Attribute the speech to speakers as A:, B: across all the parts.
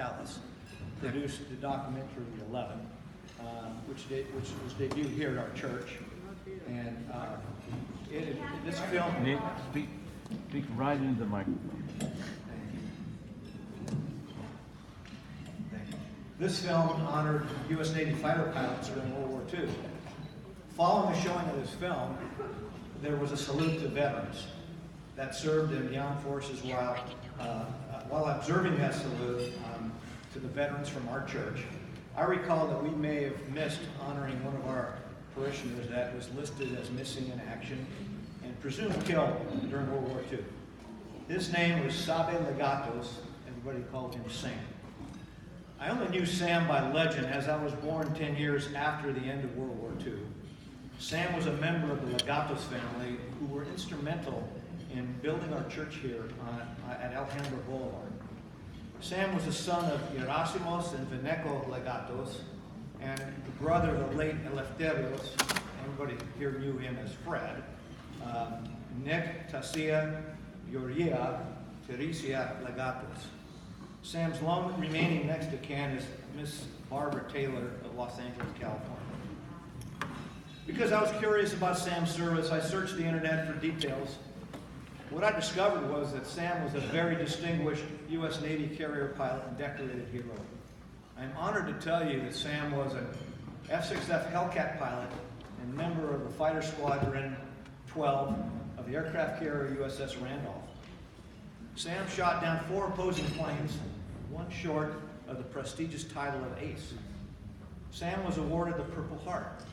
A: Mortalis, produced the documentary 11, which was debuted here at our church. And this film...
B: Nick, speak right into the microphone.
A: This film honored U.S. Navy fighter pilots during World War II. Following the showing of this film, there was a salute to veterans that served in the armed forces while observing that salute to the veterans from our church. I recall that we may have missed honoring one of our parishioners that was listed as missing in action and presumed killed during World War II. His name was Sabe Legatos. Everybody called him Sam. I only knew Sam by legend as I was born 10 years after the end of World War II. Sam was a member of the Legatos family who were instrumental in building our church here at Alhambra Boulevard. Sam was the son of Gerasimos and Veneco Legatos, and the brother of the late Eleftherios. Everybody here knew him as Fred. Nick, Tasia, Yoria, Teresia Legatos. Sam's long remaining next to kin is Miss Barbara Taylor of Los Angeles, California. Because I was curious about Sam's service, I searched the internet for details. What I discovered was that Sam was a very distinguished U.S. Navy carrier pilot and decorated hero. I'm honored to tell you that Sam was an F-6F Hellcat pilot and member of the Fighter Squadron 12 of the aircraft carrier USS Randolph. Sam shot down 4 opposing planes, one short of the prestigious title of Ace. Sam was awarded the Purple Heart.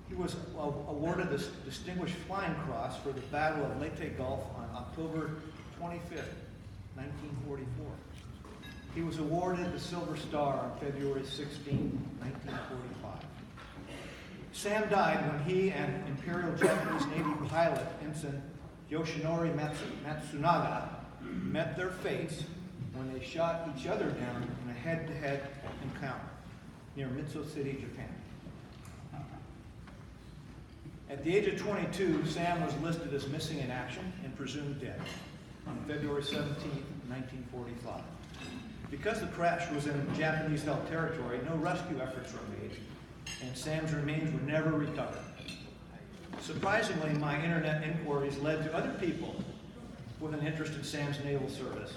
A: He was awarded the Distinguished Flying Cross for the Battle of Leyte Gulf on October 25th, 1944. He was awarded the Silver Star on February 16, 1945. Sam died when he and Imperial Japanese Navy pilot Ensign Yoshinori Matsunaga met their fates when they shot each other down in a head-to-head encounter near Mitsu City, Japan. At the age of 22, Sam was listed as missing in action and presumed dead on February 17, 1945. Because the crash was in Japanese-held territory, no rescue efforts were made, and Sam's remains were never recovered. Surprisingly, my internet inquiries led to other people with an interest in Sam's naval service.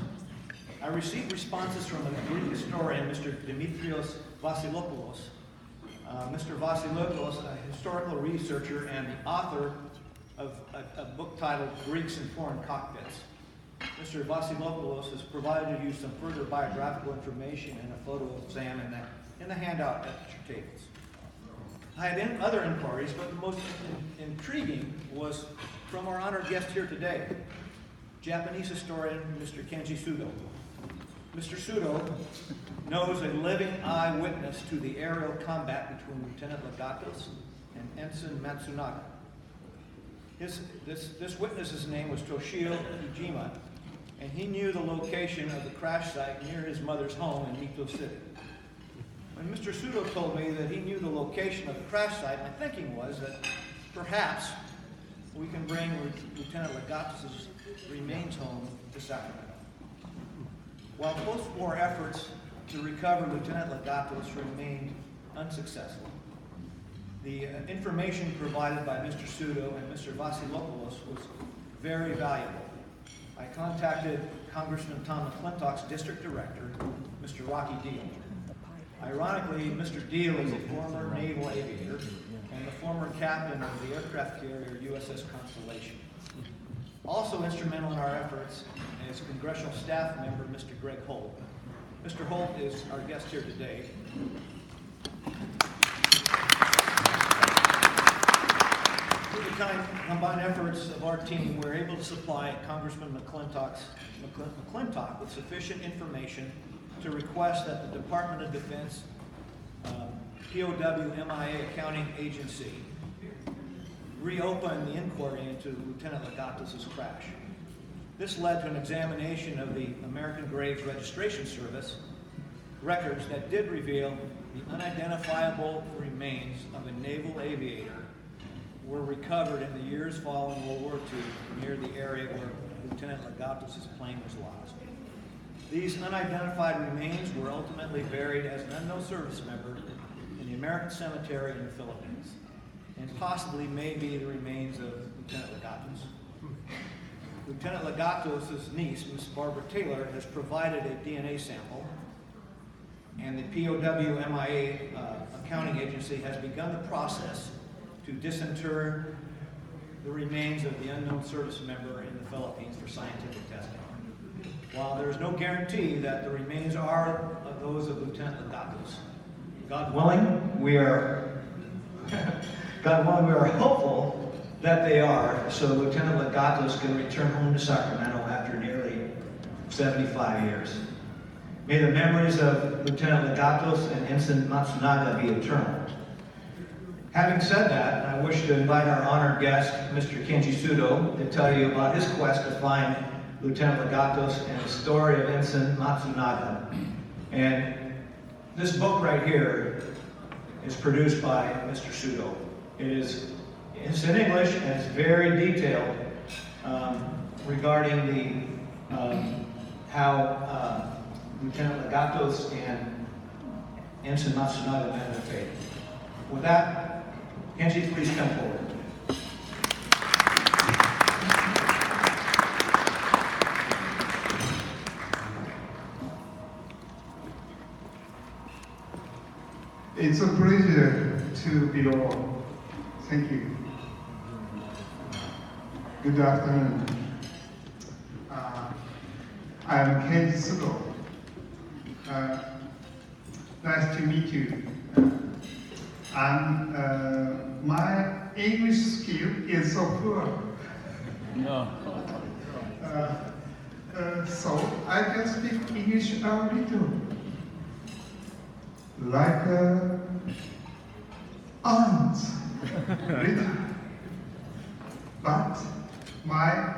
A: I received responses from a Greek historian, Mr. Dimitrios Vasilopoulos. Mr. Vasilopoulos, a historical researcher and the author of a book titled Greeks in Foreign Cockpits. Mr. Vasilopoulos has provided you some further biographical information and a photo of Sam in the handout at your tables. I had other inquiries, but the most intriguing was from our honored guest here today, Japanese historian Mr. Kenji Sudo. Mr. Sudo knows a living eyewitness to the aerial combat between Lieutenant Legatos and Ensign Matsunaga. This witness's name was Toshio Ijima, and he knew the location of the crash site near his mother's home in Mito City. When Mr. Sudo told me that he knew the location of the crash site, my thinking was that perhaps we can bring Lieutenant Legatos' remains home to Sacramento. While post-war efforts to recover Lieutenant Legatos remained unsuccessful, the information provided by Mr. Sudo and Mr. Vasilopoulos was very valuable. I contacted Congressman Tom McClintock's district director, Mr. Rocky Deal. Ironically, Mr. Deal is a former naval aviator and the former captain of the aircraft carrier USS Constellation. Also instrumental in our efforts is congressional staff member Mr. Greg Holt. Mr. Holt is our guest here today. Through the combined efforts of our team, we're able to supply Congressman McClintock with sufficient information to request that the Department of Defense POW MIA Accounting Agency reopen the inquiry into Lieutenant Legatos' crash. This led to an examination of the American Graves Registration Service records that did reveal the unidentifiable remains of a naval aviator were recovered in the years following World War II near the area where Lieutenant Legatos' plane was lost. These unidentified remains were ultimately buried as an unknown service member in the American Cemetery in the Philippines, and possibly may be the remains of Lieutenant Legatos. Lieutenant Legatos' niece, Miss Barbara Taylor, has provided a DNA sample, and the POW MIA accounting agency has begun the process to disinter the remains of the unknown service member in the Philippines for scientific testing. While there is no guarantee that the remains are those of Lieutenant Legatos, God willing, we are hopeful that they are, so Lieutenant Legatos can return home to Sacramento after nearly 75 years. May the memories of Lieutenant Legatos and Ensign Matsunaga be eternal. Having said that, I wish to invite our honored guest, Mr. Kenji Sudo, to tell you about his quest to find Lieutenant Legatos and the story of Ensign Matsunaga. And this book right here is produced by Mr. Sudo. It's in English and it's very detailed regarding how Lieutenant Legatos and Ensign Matsunaga met their fate. With that, Kenji, please come forward.
C: It's a pleasure to be all. Thank you. Good afternoon. I'm Kenji Sudo. Nice to meet you. And my English skill is so poor.
B: No.
C: So I can speak English a little. Like ants, little. But my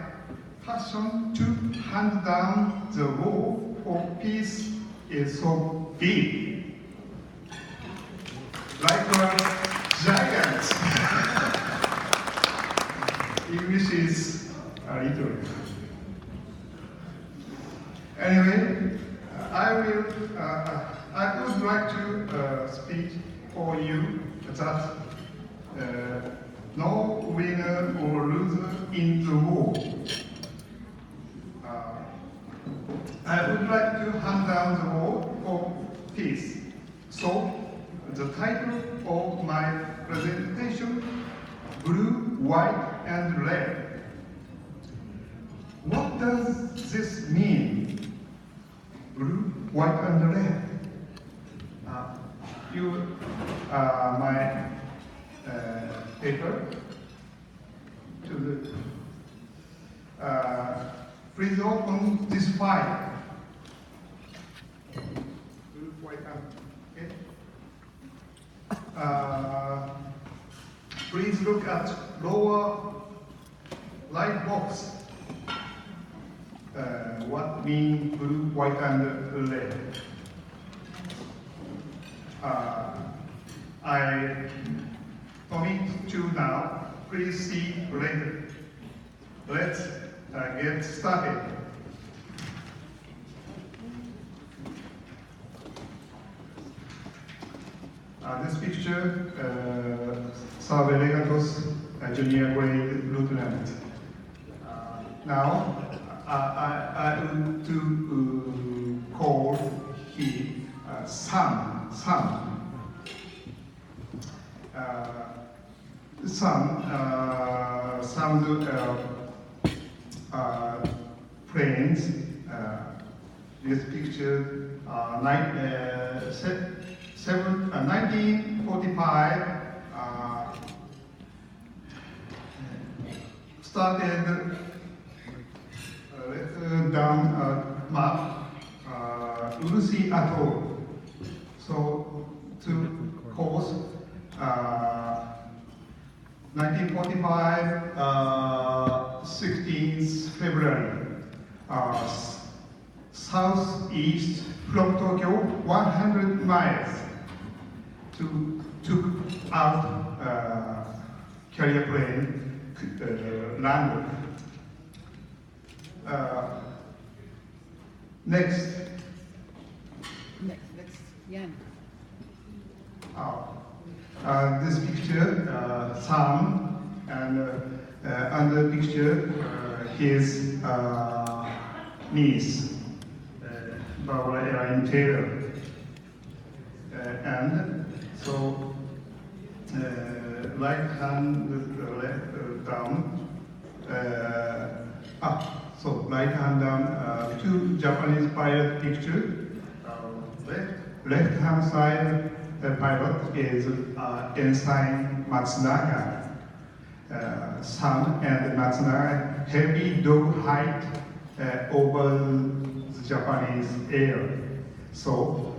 C: passion to hand down the war for peace is so big. Like a giant. English is a little. Anyway, I would like to speak for you that no winner or loser in the war. I would like to hand down the war for peace. So, the title of my presentation, Blue, White, and Red. What does this mean? Blue, white, and red. My paper to the. Please open this file. Blue, white, and okay. Please look at lower light box. What mean blue, white, and red? I commit to now. Please see later. Let's get started. This picture, Sabe Legatos, junior grade lieutenant. Now, I want to call him son. Some planes. This picture, 1945. Started. Let's down map. Lucy Atoll. So to course 1945, 16th February, southeast from Tokyo, 100 miles took out carrier plane landed. Next,
D: Next, Yan.
C: this picture, Sam, and under picture, his niece, Barbara Taylor. And so, right hand left down, right hand down, two Japanese pilot picture. Left hand side pilot is Ensign Matsunaga. Sam and Matsunaga heavy dog hike over the Japanese air. So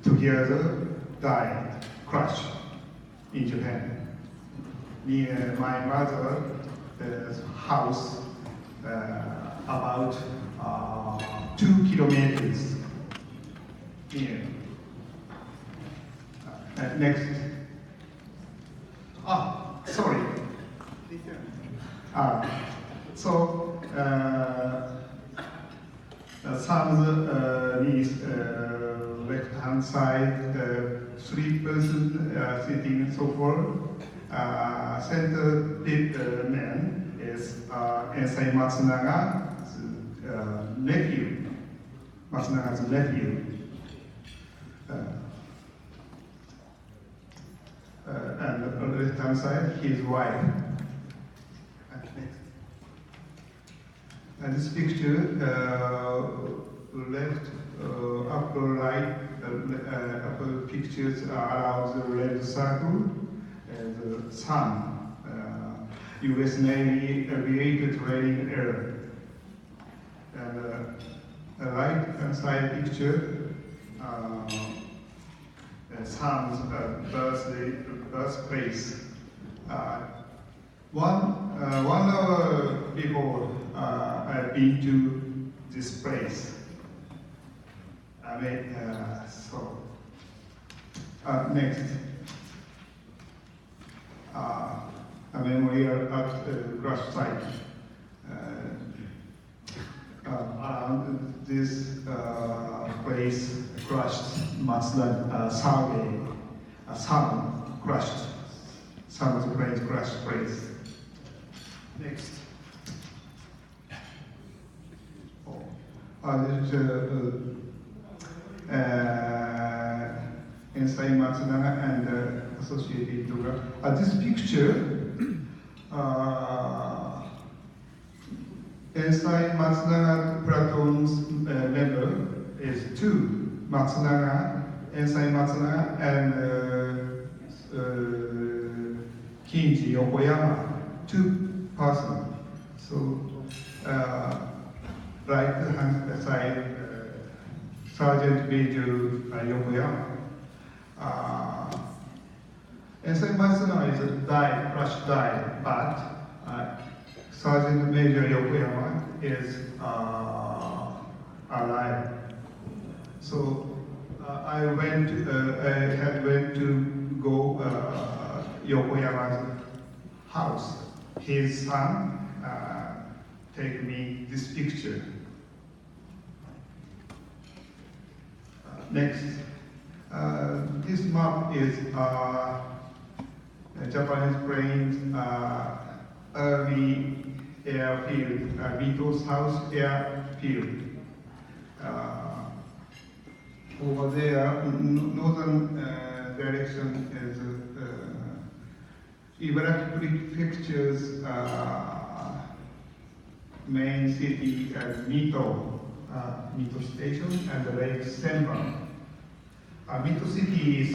C: together died, crashed in Japan. Near my mother's house, about 2 kilometers near. Next. Sorry. So, Sam's niece, left-hand side, 3 persons sitting so forth. Center man is Ensign Matsunaga's nephew. Matsunaga's nephew. And on the left-hand side, his wife. Next. And this picture, left upper right, upper pictures around the red circle, and the sun, U.S. Navy aviator training area. And a right-hand side picture, Sam's birthplace. One hour before I've been to this place. Next. A memorial at the crash site. Around this place crashed Matsuda Sabe crashed. Sabe's plane crashed place. Next. This is Ensign Matsunaga and associated photograph. This picture, Ensign Matsunaga platoon's member is 2, Matsunaga, Ensign Matsunaga, and Kenji Yokoyama, 2 persons. So, right hand side, Sergeant Major Yokoyama. Ensign Matsunaga is died, but Sergeant Major Yokoyama is alive. So I had went to go Yokoyama's house. His son take me this picture. Next, this map is Japanese planes early airfield, Vito's house airfield. Over there, northern direction is Ibaraki Prefecture's main city as Mito Station and the Lake Central. Mito City is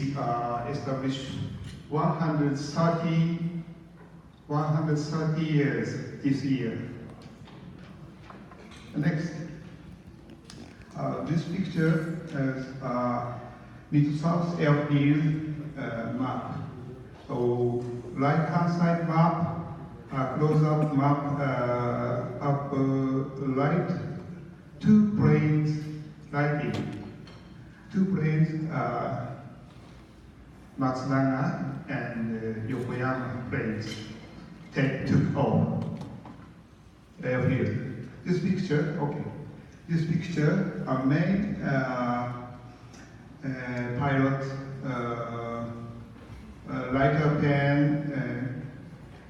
C: established 130 years this year. Next, this picture is Mito South Airfield map. So right-hand side map, close-up map, upper right, 2 planes lighting. 2 planes, Matsunaga and Yokoyama planes took off airfield. This picture, okay. this picture made pilot lighter pen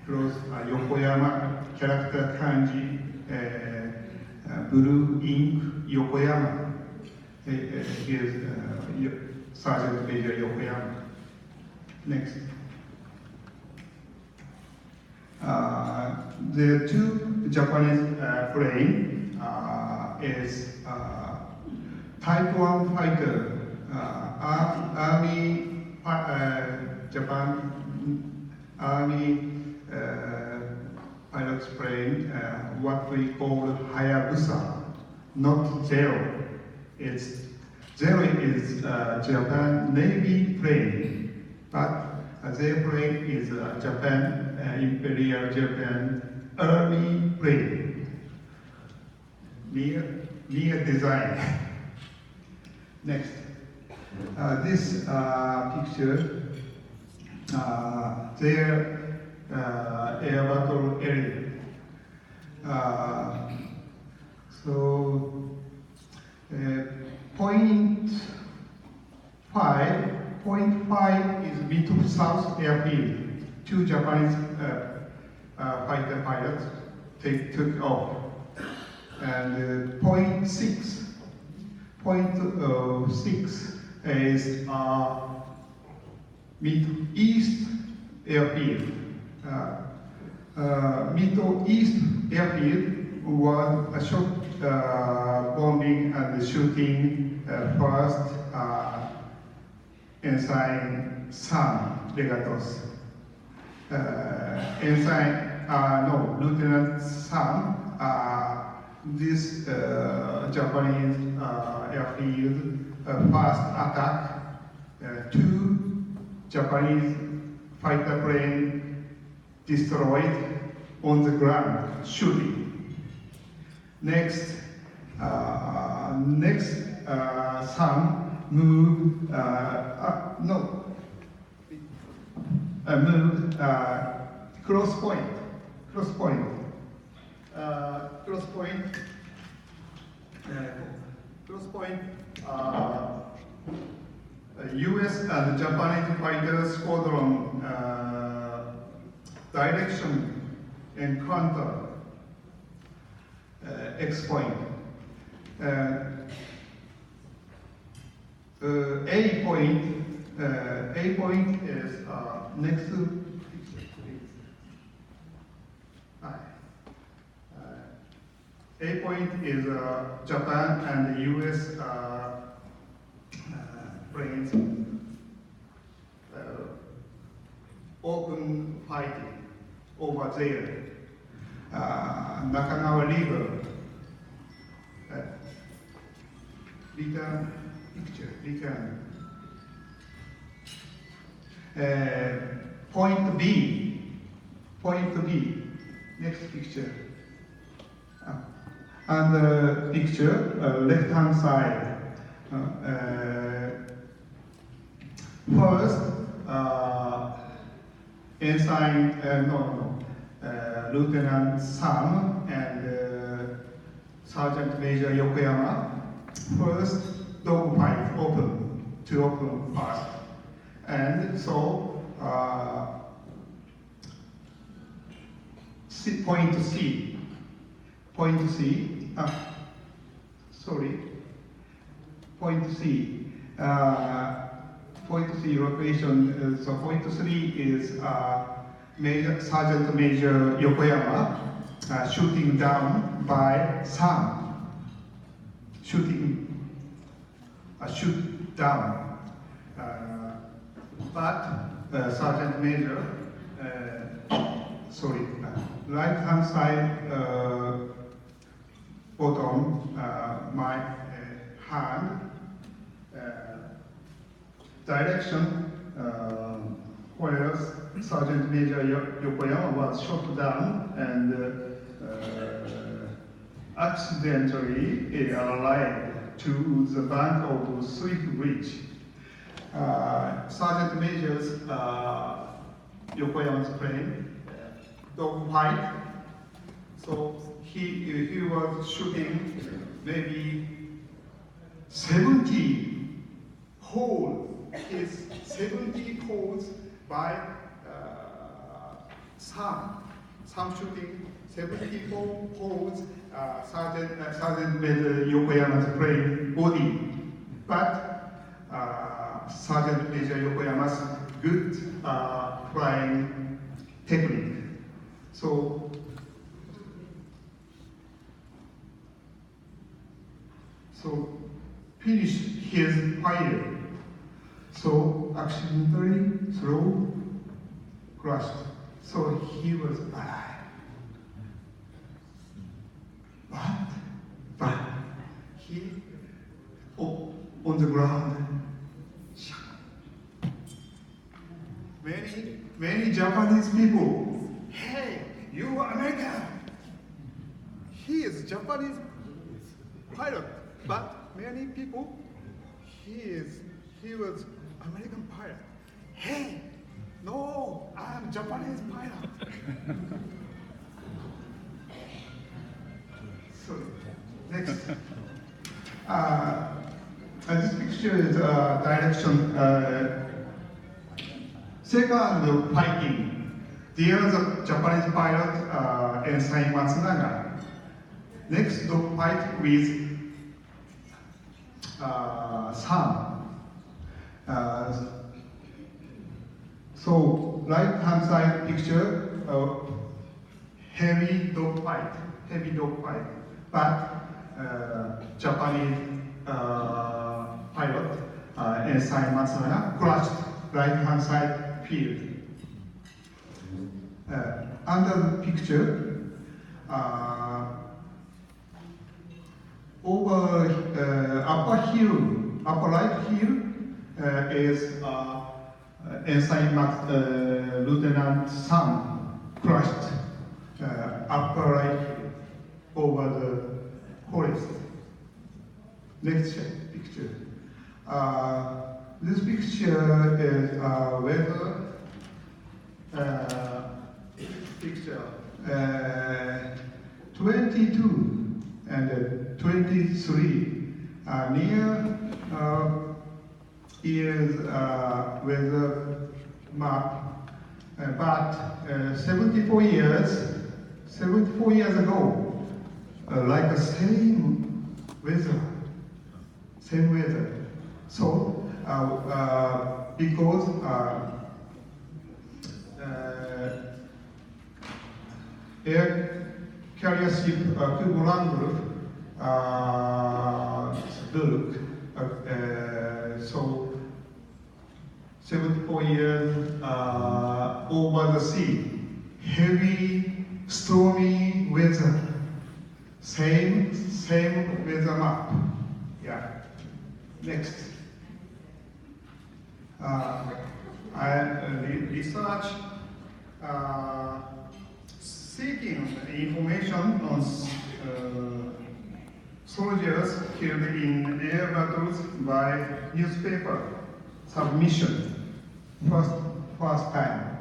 C: close Yokoyama character kanji blue ink Yokoyama is Sergeant Major Yokoyama. Next. The two Japanese plane is Type 1 fighter, Army, Japan Army pilot's plane, what we call Hayabusa, not Zero. Zero is Japan Navy plane, but their plane is Japan, Imperial Japan Army plane. Near design. Next. This picture, their air battle area. Point five is Mito South Airfield. Two Japanese fighter pilots took off. And point six is Middle East Airfield. Middle East Airfield was a shot bombing and shooting first Ensign Sabe Legatos. Lieutenant Sam. This Japanese airfield first attack, two Japanese fighter planes destroyed on the ground, shooting. Next, Sam moved, cross point. U.S. and Japanese fighter squadron direction encounter X point. A point is next to A point is Japan and the U.S. planes open fighting over there. Nakagawa River. Return. Point B. Next picture. And the picture, left-hand side. First, Lieutenant Sam and Sergeant Major Yokoyama. First, dogfight to open first. And so, point C. Point C location. So point 3 is Sergeant Major Yokoyama shooting down by Sam. Shoot down. But Sergeant Major, right hand side bottom, my hand direction where Sergeant Major Yokoyama was shot down and accidentally arrived to the bank of Swift Bridge. Sergeant Major's Yokoyama's plane dogfight, so he was shooting maybe 70 holes. His 70 holes by some shooting 74 holes. Sergeant Major Yokoyama's playing body, but Sergeant Major Yokoyama's good flying technique. So finish his fire. So accidentally throw crushed. So he was alive. But he on the ground. Many Japanese people. Hey, you are American. He is Japanese pilot, but many people. He was American pilot. Hey, no, I'm Japanese pilot. So next, this picture is direction. Second fighting. There is a Japanese pilot Ensign Matsunaga. Next dog fight with Sam. So right hand side picture, heavy dog fight. But Japanese pilot Ensign Matsunaga crashed right hand side field. Under the picture, over upper right hill is Ensign Lieutenant Sam crashed upper right hill over the forest. Next picture. This picture is weather picture 22 and 23 near is weather map, but 74 years ago, like the same weather. So because air carrier ship Kubulangur built, so 74 years over the sea, heavy stormy weather, same weather map. Yeah. Next. I research seeking information on soldiers killed in air battles by newspaper submission. First time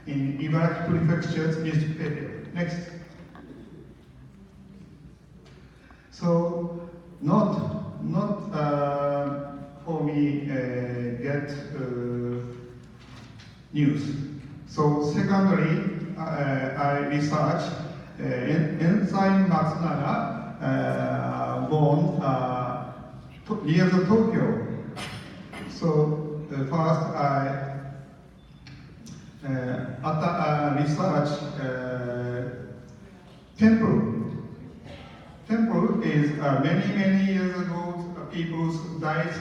C: in Ibaraki Prefecture's newspaper. Next. So not for me get news. So secondly, I research Ensign Matsunaga born near the Tokyo. So first I research temple. Temple is many years ago people's died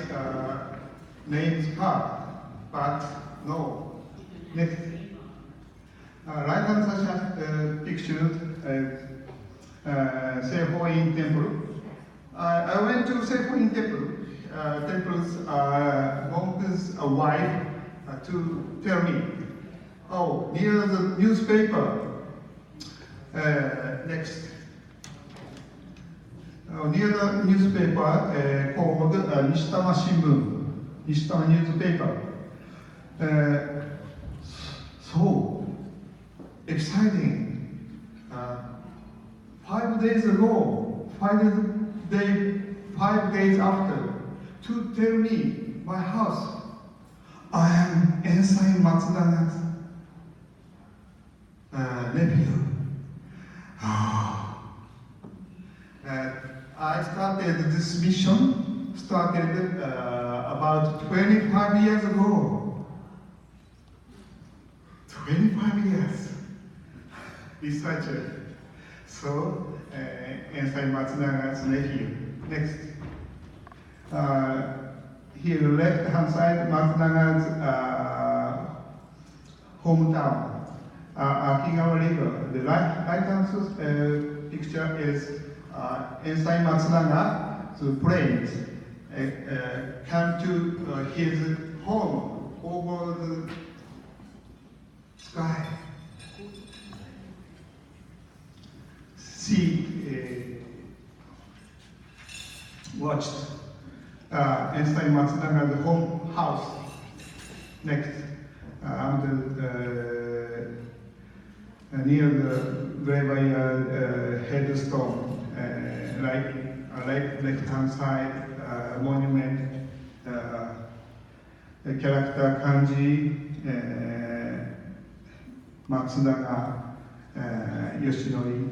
C: names park, but no. Next. Right hand side picture Seihoin Temple. I went to Seihoin Temple. Temple's monk's wife to tell me, oh, near the newspaper. Next. Near the newspaper called Nishitama Shimbun, Nishitama newspaper. So exciting 5 days ago, 5 days after, to tell me my house. I am Ensign Matsuda's nephew. I started this mission about 25 years ago. 25 years. Researcher. So, Ensign Matsunaga's nephew. Next. Here, left-hand side, Matsunaga's hometown, Akigawa River. The right-hand picture is Ensign Matsunaga's planes come to his home over the sky. See, watched Ensign Matsunaga's home house. Next, near the graveyard headstone, left-hand side monument, the character Kanji Matsunaga Yoshinori.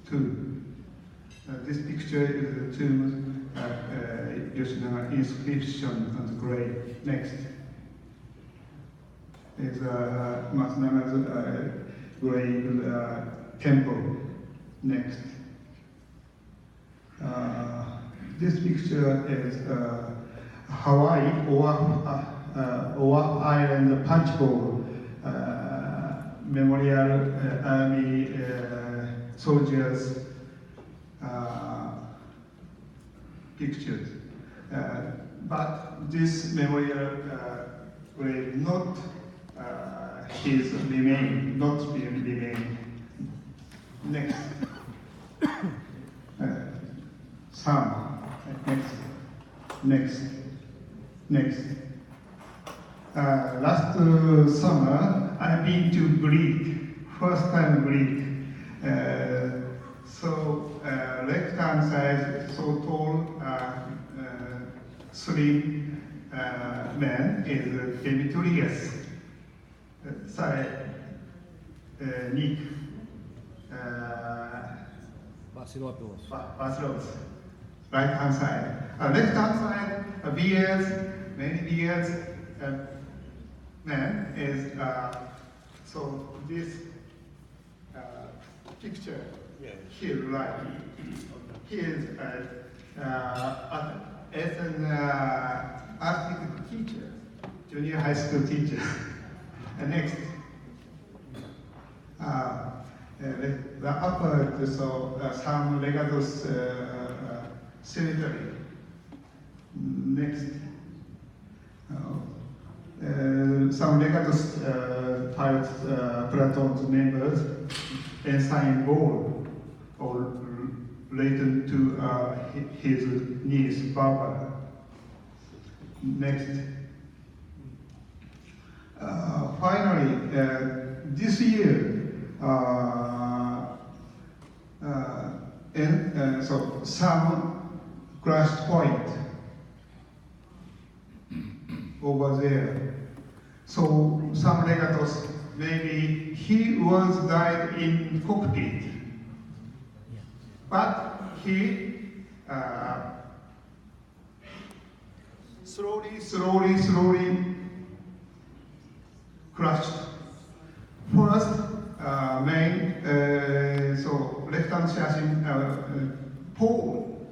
C: Tomb. This picture is the tomb Yoshinaga inscription on the grave. Next is Matsunaga's grave temple. Next. This picture is Hawaii, Oahu Island Punch Bowl Memorial Army soldiers pictures. But this memorial will not his remain, not be remain. Next. Some. Next. Last summer, I've been to Greek, first time Greek. Left-hand side, so tall, slim man is Demetrius. Side, Nick. Basilos. Right-hand side. Left-hand side, beards, many beards. Man is, so this picture here, right? He is as an art teacher, junior high school teacher. Next, the upper, so Sabe Legatos Cemetery. Next, Sabe Legatos pilots, Platon's members, Ensign Ball, or related to his niece, Barbara. Next. Finally, this year, so some crashed point over there. So some legatos, maybe he was died in cockpit, but he slowly crashed. First, so left-hand chassis pole,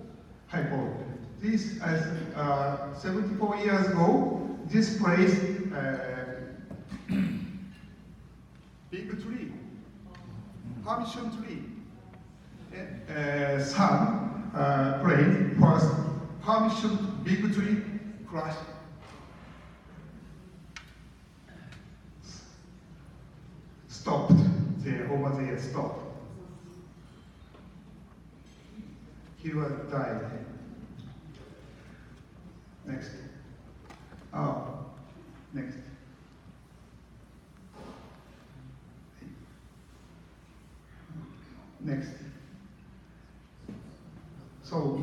C: high pole. This is 74 years ago. This place, big tree, permission tree. Some plane first permission big tree crash. Stopped there, over there, stopped. He was died. Next. Next.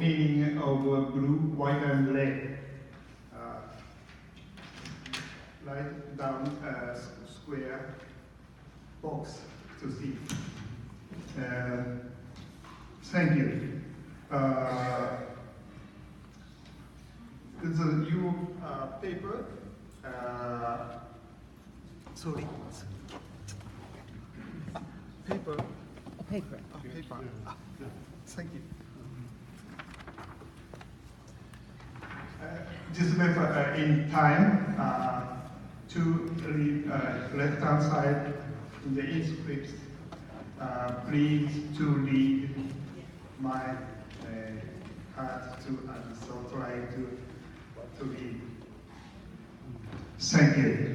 C: meaning of blue, white, and red. Write down a square box to see. Thank you. This is a new paper. Sorry. Paper.
D: Paper.
C: Paper. Thank you. This paper in time to the left-hand side in the inscript. Please to read my heart to and so try to read. Thank you.